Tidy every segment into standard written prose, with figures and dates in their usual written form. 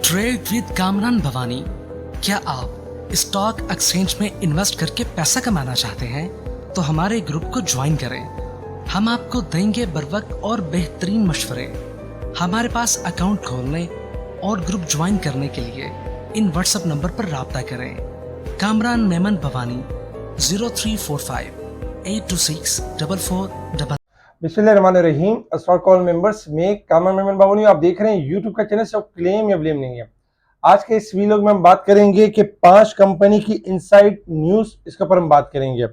Trade with Kamran Bhavani. क्या आप stock exchange में इन्वेस्ट करके पैसा कमाना चाहते हैं तो हमारे ग्रुप को ज्वाइन करें। हम आपको देंगे बर वक्त और बेहतरीन मशवरे। हमारे पास अकाउंट खोलने और ग्रुप ज्वाइन करने के लिए इन व्हाट्सएप नंबर पर राब्ता करें। कामरान मेमन भवानी 0345 826 4444। बिस्मिल्लाहिर्रहमानिर्रहीम। अस्सलाम कॉल मेंबर्स में कामरान मेमन भवानी आप देख रहे हैं यूट्यूब का चैनल। सब क्लेम या ब्लेम नहीं है। आज के इस वीडियो में हम बात करेंगे कि 5 कंपनी की इनसाइड न्यूज, इसके ऊपर हम बात करेंगे।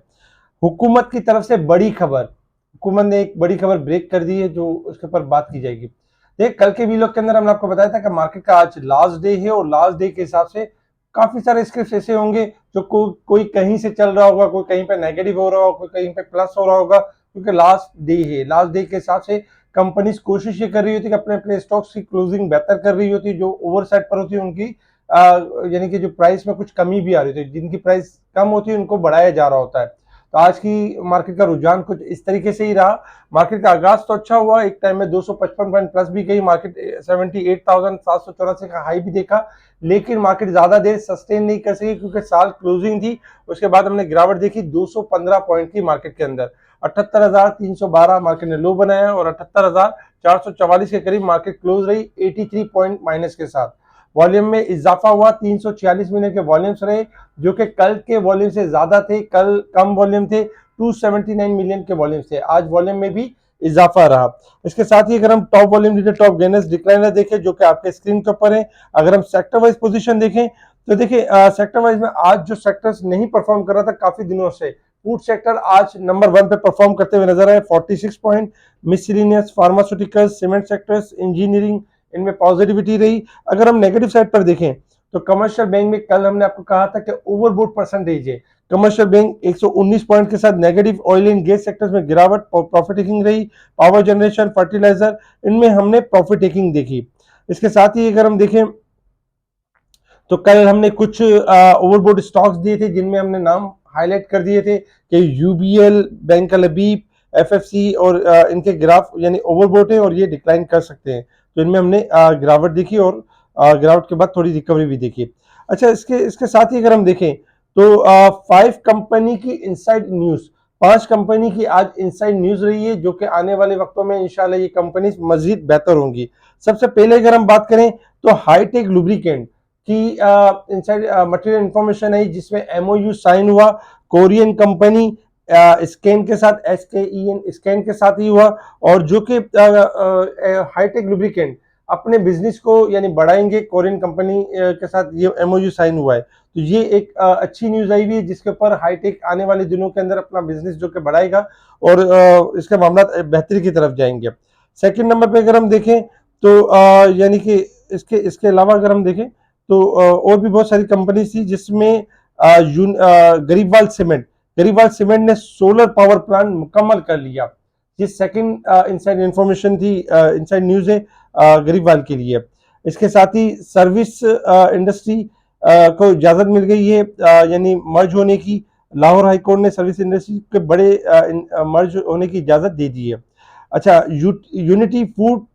हुकूमत की तरफ से बड़ी खबर, हुकूमत ने एक बड़ी खबर ब्रेक कर दी है जो उसके ऊपर बात की जाएगी। देख, कल के वीडियो के अंदर हमने आपको बताया था कि मार्केट का आज लास्ट डे है और लास्ट डे के हिसाब से काफी सारे स्क्रिप्ट ऐसे होंगे जो कोई कहीं से चल रहा होगा, कोई कहीं पे नेगेटिव हो रहा होगा, कोई कहीं पे प्लस हो रहा होगा, क्योंकि लास्ट डे है। लास्ट डे के हिसाब से कंपनीज कोशिश ये कर रही होती है कि अपने अपने स्टॉक्स की क्लोजिंग बेहतर कर रही होती है। जो ओवर साइड पर होती है उनकी यानी कि जो प्राइस में कुछ कमी भी आ रही होती है, जिनकी प्राइस कम होती है उनको बढ़ाया जा रहा होता है। तो आज की मार्केट का रुझान कुछ इस तरीके से ही रहा। मार्केट का आगाज तो अच्छा हुआ, एक टाइम में 255 पॉइंट प्लस भी गई, मार्केट 78,784 का हाई भी देखा, लेकिन मार्केट ज्यादा देर सस्टेन नहीं कर सकी क्योंकि साल क्लोजिंग थी। उसके बाद हमने गिरावट देखी 215 पॉइंट की मार्केट के अंदर। 78,312 मार्केट ने लो बनाया और 78,444 के करीब मार्केट क्लोज रही 83 पॉइंट माइनस के साथ। वॉल्यूम में इजाफा हुआ, 346 मिलियन के वॉल्यूम्स रहे जो कि कल के वॉल्यूम से ज्यादा थे। कल कम वॉल्यूम थे, 279 मिलियन के वॉल्यूम थे। आज वॉल्यूम में भी इजाफा रहा। इसके साथ ही अगर हम top volume leader, top gainers, decliner देखें जो कि आपके स्क्रीन के ऊपर है, अगर हम सेक्टर वाइज पोजीशन देखें तो देखिए सेक्टर वाइज में आज जो सेक्टर्स नहीं परफॉर्म कर रहा था काफी दिनों से, फूड सेक्टर आज नंबर 1 पे परफॉर्म करते हुए नजर आए 46 point. Miscellaneous, pharmaceuticals, cement sectors, engineering, इनमें पॉजिटिविटी रही। अगर हम नेगेटिव साइड पर देखें तो कमर्शियल बैंक में कल हमने आपको कहा था कि ओवरबोट परसेंटेज है। कमर्शियल बैंक 119 पॉइंट के साथ negative. Oil and gas sectors में गिरावट, प्रॉफिट टेकिंग रही। पावर जनरेशन, फर्टिलाइजर, इनमें हमने प्रॉफिट टेकिंग देखी। इसके साथ ही अगर हम देखें तो कल हमने कुछ ओवरबोट स्टॉक्स दिए थे जिनमें हमने नाम हाईलाइट कर दिए थे कि यूबीएल, बैंक लबीब, एफएफसी और इनके ग्राफ यानी ओवरबोट है और ये डिक्लाइन कर सकते हैं। तो इनमें हमने गिरावट देखी और गिरावट के बाद थोड़ी रिकवरी भी देखी। अच्छा, इसके साथ ही अगर हम देखें तो 5 कंपनी की इनसाइड न्यूज, 5 कंपनी की आज इनसाइड न्यूज रही है जो कि आने वाले वक्तों में इंशाल्लाह ये कंपनी मजीद बेहतर होंगी। सबसे पहले अगर हम बात करें तो हाईटेक लुब्रिकेंट की इनसाइड मटेरियल इंफॉर्मेशन है जिसमें एमओयू साइन हुआ कोरियन कंपनी स्कैन के साथ, SKEN स्कैन के साथ ही हुआ, और जो कि हाईटेक लुब्रिकेंट अपने बिजनेस को यानी बढ़ाएंगे कोरियन कंपनी के साथ ये एमओयू साइन हुआ है। तो ये एक अच्छी न्यूज आई हुई है जिसके ऊपर हाईटेक आने वाले दिनों के अंदर अपना बिजनेस जो कि बढ़ाएगा और इसके मामला बेहतरी की तरफ जाएंगे। सेकंड नंबर पे अगर हम देखें तो यानी कि इसके अलावा अगर हम देखें तो और भी बहुत सारी कंपनी थी जिसमें गरीबवाल सीमेंट ने सोलर पावर प्लांट मुकम्मल कर लिया। ये सेकंड इनसाइड इंफॉर्मेशन थी, इनसाइड न्यूज है गरीबवाल के लिए। इसके साथ ही सर्विस इंडस्ट्री को इजाजत मिल गई है यानी मर्ज होने की। लाहौर हाईकोर्ट ने सर्विस इंडस्ट्री के बड़े मर्ज होने की इजाजत दे दी है। अच्छा, यूनिटी फूड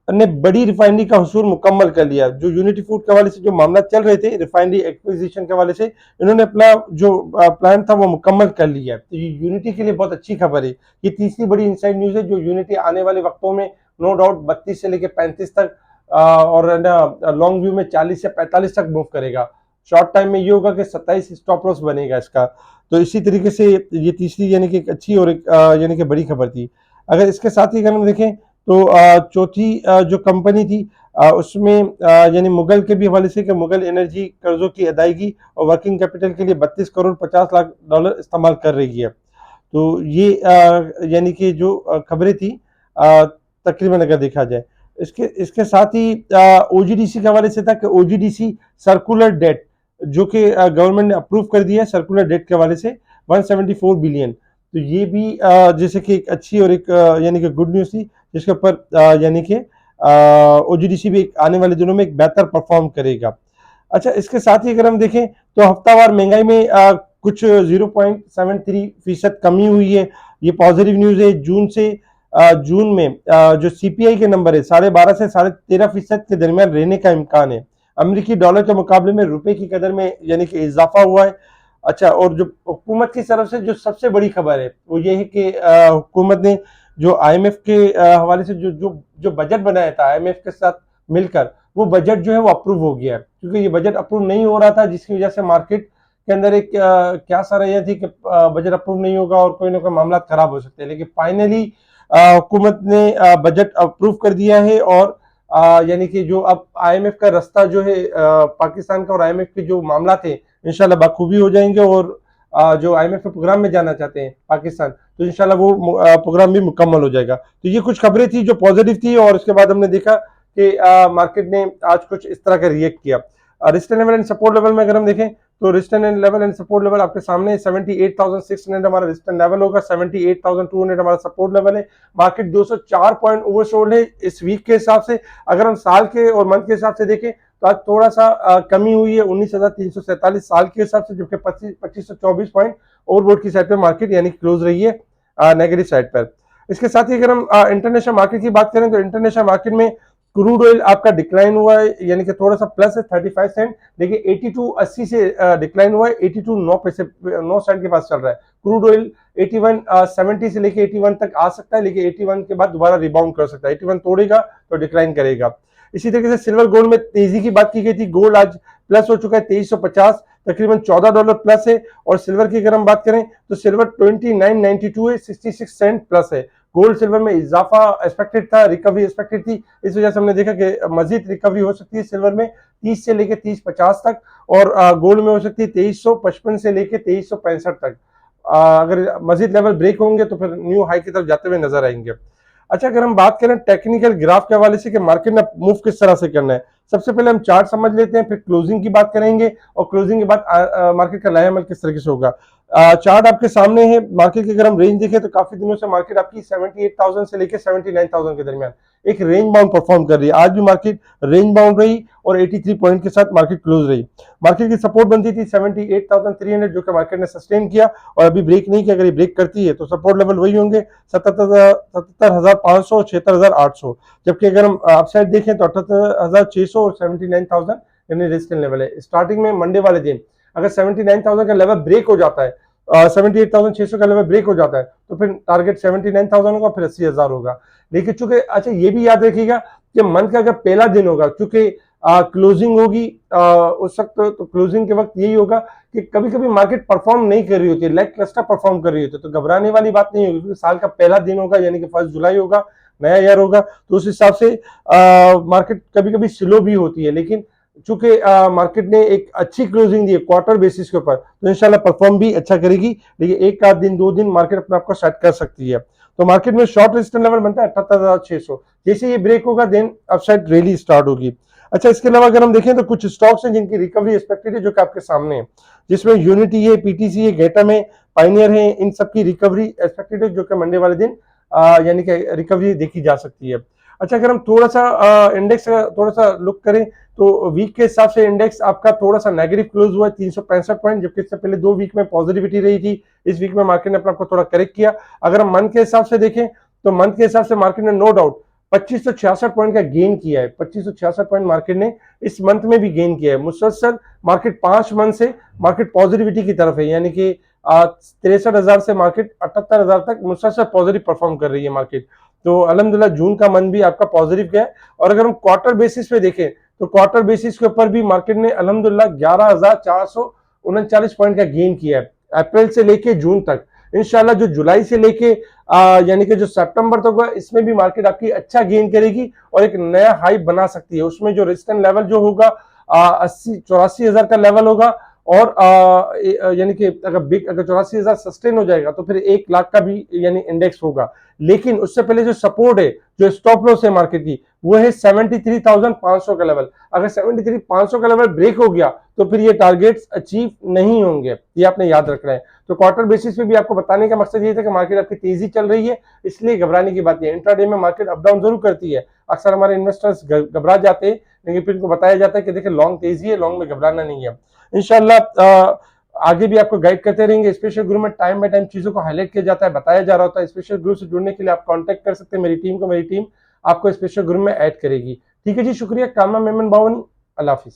ने बड़ी रिफाइनरी का हुसूल मुकम्मल कर लिया। जो यूनिटी फूड के हवाले से जो मामला चल रहे थे रिफाइनरी एक्विजिशन के हवाले से, इन्होंने अपना जो प्लान था वो मुकम्मल कर लिया। तो ये यूनिटी के लिए बहुत अच्छी खबर है। ये तीसरी बड़ी इनसाइड न्यूज है जो यूनिटी आने वाले वक्तों में नो डाउट 32 से लेकर 35 तक और ना लॉन्ग व्यू में 40 से 45 तक मूव करेगा। शॉर्ट टाइम में ये होगा कि 27 स्टॉप लॉस बनेगा इसका। तो इसी तरीके से ये तीसरी यानी कि एक अच्छी और एक यानी कि बड़ी खबर थी। अगर इसके साथ ही अगर हम देखें तो चौथी जो कंपनी थी उसमें यानी मुगल के भी हवाले से कि मुगल एनर्जी कर्जों की अदायगी और वर्किंग कैपिटल के लिए 32 करोड़ 50 लाख डॉलर इस्तेमाल कर रही है। तो ये यानी कि जो खबरें थी तकरीबन अगर देखा जाए, इसके साथ ही ओजीडीसी के हवाले से था कि ओजीडीसी सर्कुलर डेट जो कि गवर्नमेंट ने अप्रूव कर दिया है सर्कुलर डेट के हवाले से 174 बिलियन। तो ये भी जैसे कि एक अच्छी और एक यानी कि गुड न्यूज थी जिसके ऊपर यानी कि ओजीडीसी भी आने वाले दिनों में एक बेहतर परफॉर्म करेगा। अच्छा, इसके साथ ही अगर हम देखें तो हफ्तावार महंगाई में कुछ 0.73% कमी हुई है। ये पॉजिटिव न्यूज है। जून में जो सीपीआई के नंबर है 12.5 से 13.5% के दरमियान रहने का इम्कान है। अमेरिकी डॉलर के मुकाबले में रुपए की कदर में यानी कि इजाफा हुआ है। अच्छा, और जो हुकूमत की तरफ से जो सबसे बड़ी खबर है वो ये है कि हुकूमत ने जो आईएमएफ के हवाले से जो जो जो बजट बनाया था आईएमएफ के साथ मिलकर, वो बजट जो है वो अप्रूव हो गया है। क्योंकि ये बजट अप्रूव नहीं हो रहा था, जिसकी वजह से मार्केट के अंदर एक क्या सारा यह थी कि बजट अप्रूव नहीं होगा और कोई ना कोई मामला खराब हो सकते हैं। लेकिन फाइनली हुकूमत ने बजट अप्रूव कर दिया है और यानी कि जो अब आईएमएफ का रास्ता जो है पाकिस्तान का और आईएमएफ के जो मामला थे इंशाल्लाह बखूबी हो जाएंगे। और जो आईएमएफ के प्रोग्राम में जाना चाहते हैं पाकिस्तान, तो इंशाल्लाह वो प्रोग्राम भी मुकम्मल हो जाएगा। तो ये कुछ खबरें थी जो पॉजिटिव थी, और उसके बाद हमने देखा कि मार्केट ने आज कुछ इस तरह का रिएक्ट किया। Resistance level and support level में अगर हम देखें तो resistance level and support level आपके सामने 78,600 हमारा रेजिस्टेंस लेवल होगा, 78,200 हमारा सपोर्ट लेवल है। मार्केट 204 पॉइंट ओवरसोल्ड है इस वीक के हिसाब से। अगर हम साल के और मंथ के हिसाब से देखें तो आज थोड़ा सा कमी हुई है 19,347 साल के हिसाब से, जबकि 2524 पॉइंट ओवरबोट की साइड पे मार्केट यानी क्लोज रही है नेगेटिव साइड पर। इसके साथ ही अगर हम इंटरनेशनल मार्केट की बात करें तो इंटरनेशनल मार्केट में क्रूड ऑयल आपका डिक्लाइन हुआ है, यानी कि थोड़ा सा प्लस है 35 सेंट, लेकिन 82.80 से डिक्लाइन हुआ है, 82.9 सेंट के पास चल रहा है। क्रूड ऑयल 81.70 से लेके 81 तक आ सकता है, लेकिन 81 के बाद दोबारा रिबाउंड कर सकता है, 81 तोड़ेगा तो डिक्लाइन करेगा। इसी तरीके से सिल्वर गोल्ड में तेजी की बात की गई थी, गोल्ड आज प्लस हो चुका है 2350, तकरीबन $14 प्लस है। और सिल्वर की अगर हम बात करें तो सिल्वर 2992 है, 66 सेंट प्लस है। गोल्ड सिल्वर में इजाफा एक्सपेक्टेड था, रिकवरी एक्सपेक्टेड थी, इस वजह से हमने देखा कि मजीद रिकवरी हो सकती है सिल्वर में 30 से लेके 3050 तक, और गोल्ड में हो सकती है 2355 से लेके 2365 तक। अगर मजीद लेवल ब्रेक होंगे तो फिर न्यू हाई की तरफ जाते हुए नजर आएंगे। अच्छा, अगर हम बात करें टेक्निकल ग्राफ के हवाले से कि मार्केट ने मूव किस तरह से करना है, सबसे पहले हम चार्ट समझ लेते हैं, फिर क्लोजिंग की बात करेंगे और क्लोजिंग के बाद मार्केट का लायामल किस तरीके से होगा। चार्ट आपके सामने है। मार्केट की अगर हम रेंज देखें तो काफी दिनों से मार्केट आपकी 78,000 से लेकर 79,000 के दरमियान एक रेंज बाउंड परफॉर्म कर रही है। आज भी मार्केट रेंज बाउंड रही और 83 पॉइंट के साथ मार्केट क्लोज रही। मार्केट की सपोर्ट बनती थी 78,300, जो कि मार्केट ने सस्टेन किया और अभी ब्रेक नहीं किया। अगर ये ब्रेक करती है तो सपोर्ट लेवल वही होंगे 77,500 और 76,800, जबकि अगर हम अपसाइड देखें तो 78,600 और 79,000 यानी रेजिस्टेंस लेवल है। स्टार्टिंग में मंडे वाले दिन अगर 79,000 का लेवल ब्रेक हो जाता है, 78,600 का लेवल ब्रेक हो जाता है, तो फिर टारगेट 79,000 होगा, फिर 80,000 होगा। लेकिन चूंकि अच्छा ये भी याद रखिएगा कि मंथ का अगर पहला दिन होगा, चूंकि क्लोजिंग होगी उस वक्त, तो क्लोजिंग के वक्त यही होगा कि कभी कभी मार्केट परफॉर्म नहीं कर रही होती है, लैक क्लस्टर परफॉर्म कर रही होती है, तो घबराने वाली बात नहीं होगी, क्योंकि साल का पहला दिन होगा यानी कि 1 जुलाई होगा, नया ईयर होगा, तो उस हिसाब से मार्केट कभी कभी स्लो भी होती है। लेकिन चूंकि मार्केट ने एक अच्छी क्लोजिंग दी है क्वार्टर बेसिस के ऊपर, तो इंशाल्लाह परफॉर्म भी अच्छा करेगी। लेकिन एक आध दिन 2 दिन मार्केट अपने आप को सेट कर सकती है। तो मार्केट में शॉर्ट रेजिस्टेंस लेवल बनता है 78,600, जैसे ये ब्रेक होगा देन अपसाइड रैली स्टार्ट होगी। अच्छा, इसके अलावा अगर हम देखें तो कुछ स्टॉक्स हैं जिनकी रिकवरी एक्सपेक्टेड है, जो कि आपके सामने है, जिसमें यूनिटी है, पीटीसी है, गेटम है, पाइनियर है, इन सब की रिकवरी एक्सपेक्टेड है, जो कि मंडे वाले दिन यानी कि रिकवरी देखी जा सकती है। अच्छा, अगर हम थोड़ा सा इंडेक्स थोड़ा सा लुक करें तो वीक के हिसाब से इंडेक्स आपका थोड़ा सा नेगेटिव क्लोज हुआ है 365 पॉइंट, जबकि इससे पहले 2 वीक में पॉजिटिविटी रही थी। इस वीक में मार्केट ने अपने आपको थोड़ा करेक्ट किया। अगर हम मंथ के हिसाब से देखें तो मंथ के हिसाब से मार्केट ने नो डाउट 2566 पॉइंट का गेन किया है। 2566 पॉइंट मार्केट ने इस मंथ में भी गेन किया है। मुसलसल मार्केट 5 मंथ से मार्केट पॉजिटिविटी की तरफ है, यानी कि 63,000 से मार्केट 78,000 तक मुसलसल पॉजिटिव परफॉर्म कर रही है मार्केट। तो अल्हम्दुलिल्लाह जून का मंथ भी आपका पॉजिटिव गया है। और अगर हम क्वार्टर बेसिस पे देखें तो क्वार्टर बेसिस के ऊपर भी मार्केट ने अल्हम्दुलिल्लाह 11,439 पॉइंट का गेन किया है अप्रैल से लेके जून तक। इंशाल्लाह जो जुलाई से लेके यानी कि जो सितंबर तक होगा, इसमें भी मार्केट आपकी अच्छा गेन करेगी और एक नया हाई बना सकती है। उसमें जो रेजिस्टेंस लेवल जो होगा 84,000 का लेवल होगा, और यानी कि अगर 84,000 सस्टेन हो जाएगा तो फिर 1 लाख का भी यानी इंडेक्स होगा। लेकिन उससे पहले जो सपोर्ट है, जो स्टॉप लॉस है मार्केट की, वो है 73,500 का लेवल। अगर 73,500 का लेवल ब्रेक हो गया तो फिर ये टारगेट्स अचीव नहीं होंगे, ये आपने याद रखना है। तो क्वार्टर बेसिस पे भी आपको बताने का मकसद ये था कि मार्केट आपकी तेजी चल रही है, इसलिए घबराने की बात नहीं है। इंट्राडे में मार्केट अप डाउन जरूर करती है, अक्सर हमारे इन्वेस्टर्स घबरा जाते हैं, लेकिन फिर इनको बताया जाता है कि देखिए लॉन्ग तेजी है, लॉन्ग में घबराना नहीं है। इंशाल्लाह आगे भी आपको गाइड करते रहेंगे। स्पेशल ग्रुप में टाइम बाय टाइम चीजों को हाईलाइट किया जाता है, बताया जा रहा होता है। स्पेशल ग्रुप से जुड़ने के लिए आप कांटेक्ट कर सकते हैं मेरी टीम को, मेरी टीम आपको स्पेशल ग्रुप में ऐड करेगी। ठीक है जी, शुक्रिया। कामा मेमन बावनी, अल्लाह हाफिज।